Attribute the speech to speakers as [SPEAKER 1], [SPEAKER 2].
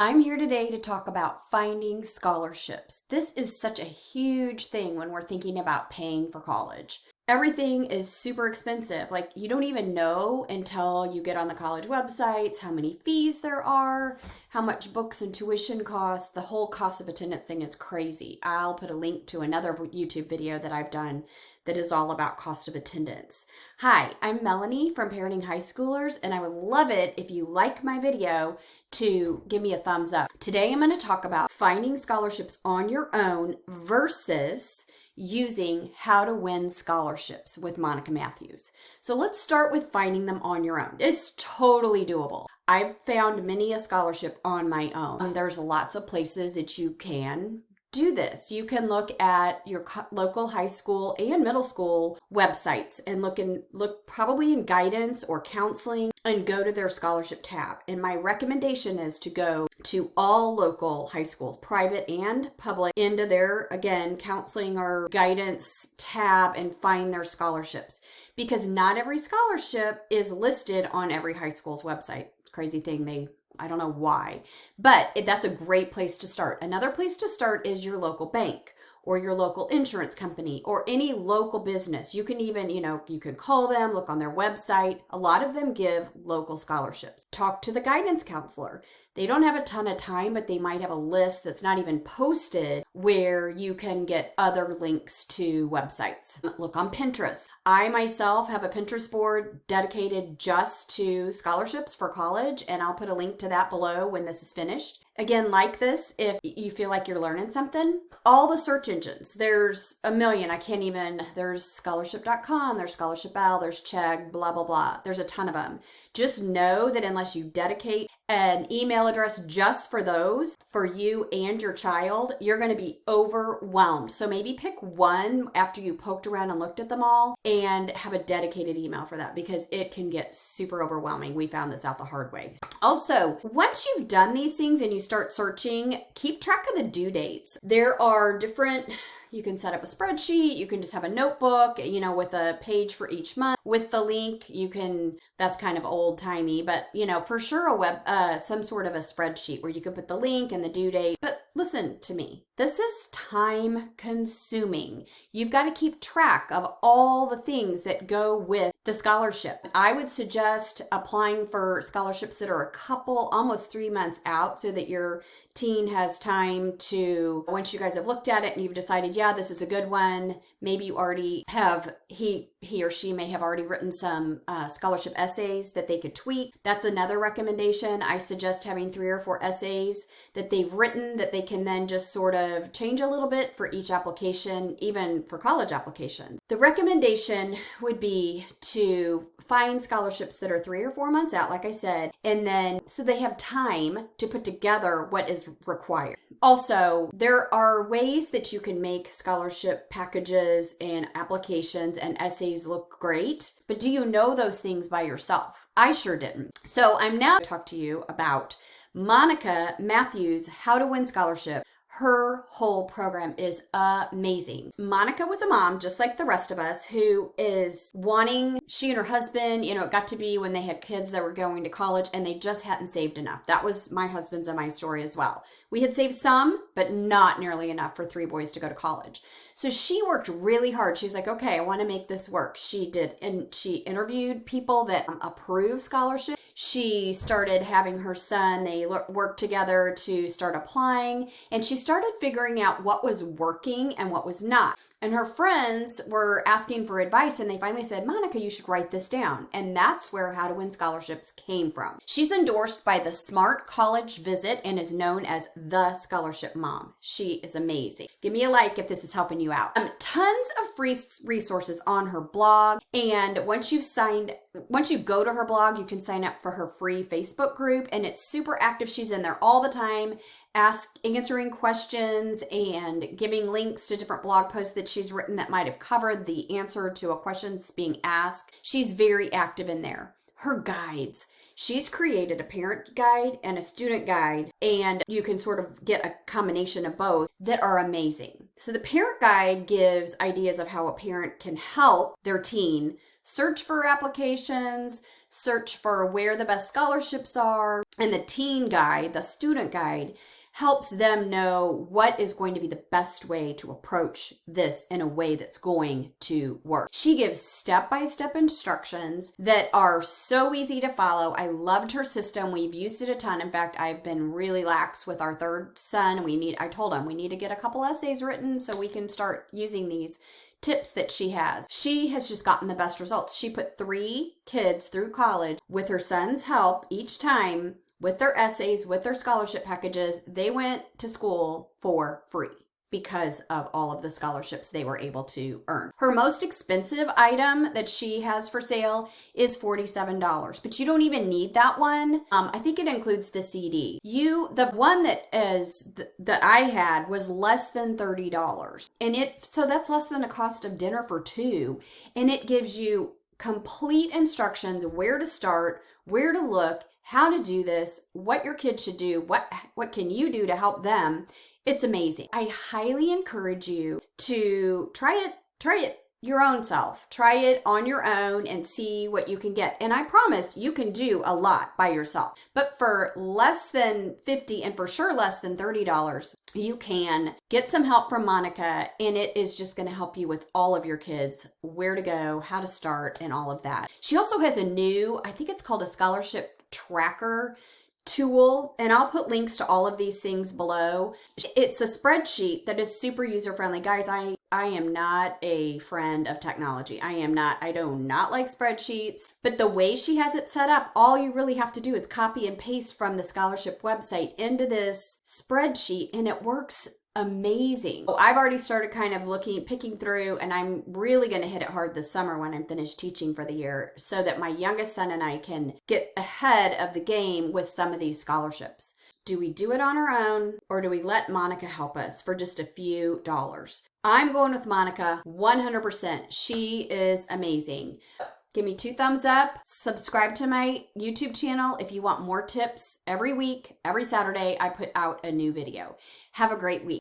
[SPEAKER 1] I'm here today to talk about finding scholarships. This is such a huge thing when we're thinking about paying for college. Everything is super expensive. Like, you don't even know until you get on the college websites how many fees there are, how much books and tuition cost. The whole cost of attendance thing is crazy. I'll put a link to another YouTube video that I've done that is all about cost of attendance. Hi, I'm Melanie from Parenting High Schoolers, and I would love it if you like my video to give me a thumbs up. Today I'm going to talk about finding scholarships on your own versus using How to Win Scholarships with Monica Matthews. So let's start with finding them on your own. It's totally doable. I've found many a scholarship on my own. There's lots of places that you can do this. You can look at your local high school and middle school websites and look probably in guidance or counseling and go to their scholarship tab. And my recommendation is to go to all local high schools, private and public, into their, again, counseling or guidance tab and find their scholarships, because not every scholarship is listed on every high school's website. Crazy thing, I don't know why, but that's a great place to start. Another place to start is your local bank or your local insurance company or any local business. You can even, you can call them, look on their website. A lot of them give local scholarships. Talk to the guidance counselor. They don't have a ton of time, but they might have a list that's not even posted where you can get other links to websites. Look on Pinterest. I myself have a Pinterest board dedicated just to scholarships for college, and I'll put a link to that below when this is finished. Again, like this, if you feel like you're learning something, all the search engines, there's a million. There's scholarship.com, there's ScholarshipL, there's Chegg, blah, blah, blah. There's a ton of them. Just know that unless you dedicate an email address just for those, for you and your child, you're going to be overwhelmed. So maybe pick one after you poked around and looked at them all and have a dedicated email for that, because it can get super overwhelming. We found this out the hard way. Also, once you've done these things and you start searching, keep track of the due dates. There are you can set up a spreadsheet. You can just have a notebook, with a page for each month. With the link, that's kind of old timey, but for sure some sort of a spreadsheet where you can put the link and the due date. But listen to me, this is time consuming. You've got to keep track of all the things that go with the scholarship. I would suggest applying for scholarships that are almost 3 months out, so that your teen has time to, once you guys have looked at it and you've decided, yeah, this is a good one, maybe you already have, he or she may have already written some scholarship essays that they could tweak. That's another recommendation. I suggest having 3 or 4 essays that they've written that they can then just sort of change a little bit for each application, even for college applications. The recommendation would be to find scholarships that are 3 or 4 months out, like I said, and then so they have time to put together what is required. Also, there are ways that you can make scholarship packages and applications and essays look great, but do you know those things by yourself? I sure didn't. So I'm now going to talk to you about Monica Matthews' How to Win Scholarship. Her whole program is amazing. Monica was a mom, just like the rest of us, who is wanting, she and her husband, it got to be when they had kids that were going to college and they just hadn't saved enough. That was my husband's and my story as well. We had saved some, but not nearly enough for 3 boys to go to college. So she worked really hard. She's like, okay, I want to make this work. She did, and she interviewed people that approve scholarship. She started having her son, they worked together to start applying, and she started figuring out what was working and what was not. And her friends were asking for advice, and they finally said, Monica, you should write this down. And that's where How to Win Scholarships came from. She's endorsed by the Smart College Visit and is known as the Scholarship Mom. She is amazing. Give me a like if this is helping you out. Tons of free resources on her blog. And once you go to her blog, you can sign up for her free Facebook group, and it's super active. She's in there all the time, answering questions and giving links to different blog posts that she's written that might have covered the answer to a question that's being asked. She's very active in there. Her guides. She's created a parent guide and a student guide, and you can sort of get a combination of both that are amazing. So the parent guide gives ideas of how a parent can help their teen search for applications, search for where the best scholarships are, and the teen guide, the student guide, helps them know what is going to be the best way to approach this in a way that's going to work. She gives step-by-step instructions that are so easy to follow. I loved her system. We've used it a ton. In fact, I've been really lax with our third son. I told him we need to get a couple essays written so we can start using these tips that she has. She has just gotten the best results. She put 3 kids through college with her son's help each time. With their essays, with their scholarship packages, they went to school for free because of all of the scholarships they were able to earn. Her most expensive item that she has for sale is $47, but you don't even need that one. I think it includes the CD. The one that I had was less than $30, so that's less than the cost of dinner for 2, and it gives you complete instructions where to start, where to look, how to do this, what your kids should do, what can you do to help them. It's amazing. I highly encourage you to try it your own self. Try it on your own and see what you can get. And I promise you can do a lot by yourself. But for less than $50 and for sure less than $30, you can get some help from Monica, and it is just going to help you with all of your kids, where to go, how to start, and all of that. She also has a new, I think it's called a scholarship tracker tool, and I'll put links to all of these things below. It's a spreadsheet that is super user-friendly. Guys, I am not a friend of technology. I do not like spreadsheets, but the way she has it set up, all you really have to do is copy and paste from the scholarship website into this spreadsheet, and it works amazing. I've already started kind of picking through, and I'm really going to hit it hard this summer when I'm finished teaching for the year so that my youngest son and I can get ahead of the game with some of these scholarships. Do we do it on our own, or do we let Monica help us for just a few dollars? I'm going with Monica 100%. She is amazing. Give me 2 thumbs up. Subscribe to my YouTube channel if you want more tips. Every week, every Saturday, I put out a new video. Have a great week.